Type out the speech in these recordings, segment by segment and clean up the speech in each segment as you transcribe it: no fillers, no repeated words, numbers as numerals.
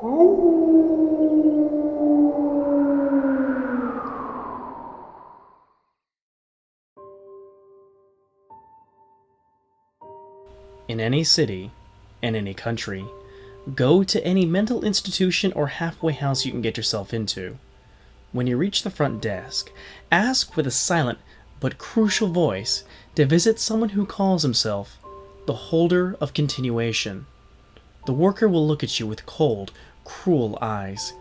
In any city, in any country, go to any mental institution or halfway house you can get yourself into. When you reach the front desk, ask with a silent but crucial voice to visit someone who calls himself the Holder of Continuation. The worker will look at you with cold, cruel eyes.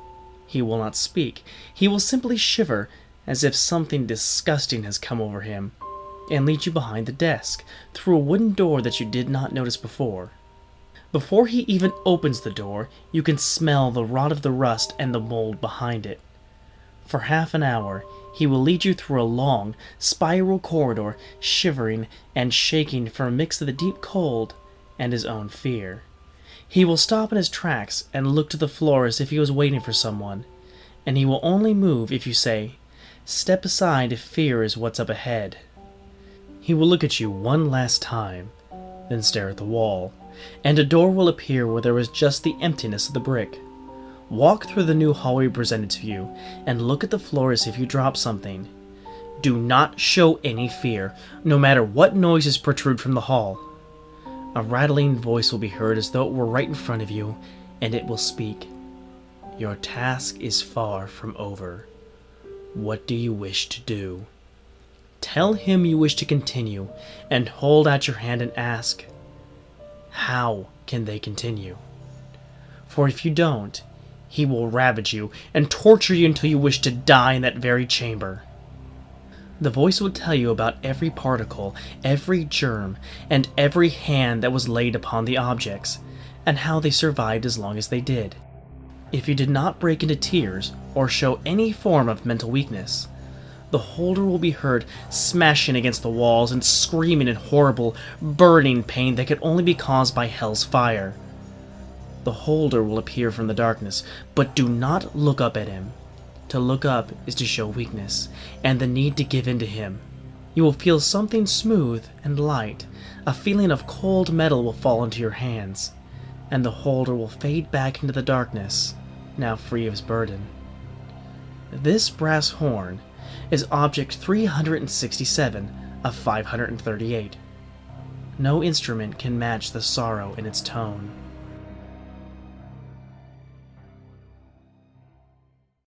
He will not speak. He will simply shiver as if something disgusting has come over him, and lead you behind the desk, through a wooden door that you did not notice before. Before he even opens the door, you can smell the rot of the rust and the mold behind it. For half an hour, he will lead you through a long, spiral corridor, shivering and shaking from a mix of the deep cold and his own fear. He will stop in his tracks and look to the floor as if he was waiting for someone, and he will only move if you say, "Step aside if fear is what's up ahead." He will look at you one last time, then stare at the wall, and a door will appear where there was just the emptiness of the brick. Walk through the new hallway presented to you, and look at the floor as if you dropped something. Do not show any fear, no matter what noises protrude from the hall. A rattling voice will be heard as though it were right in front of you, and it will speak. Your task is far from over. What do you wish to do? Tell him you wish to continue, and hold out your hand and ask, how can they continue? For if you don't, he will ravage you and torture you until you wish to die in that very chamber. The voice will tell you about every particle, every germ, and every hand that was laid upon the objects, and how they survived as long as they did. If you did not break into tears or show any form of mental weakness, the holder will be heard smashing against the walls and screaming in horrible, burning pain that could only be caused by hell's fire. The holder will appear from the darkness, but do not look up at him. To look up is to show weakness, and the need to give in to him. You will feel something smooth and light. A feeling of cold metal will fall into your hands, and the holder will fade back into the darkness, now free of his burden. This brass horn is object 367 of 538. No instrument can match the sorrow in its tone.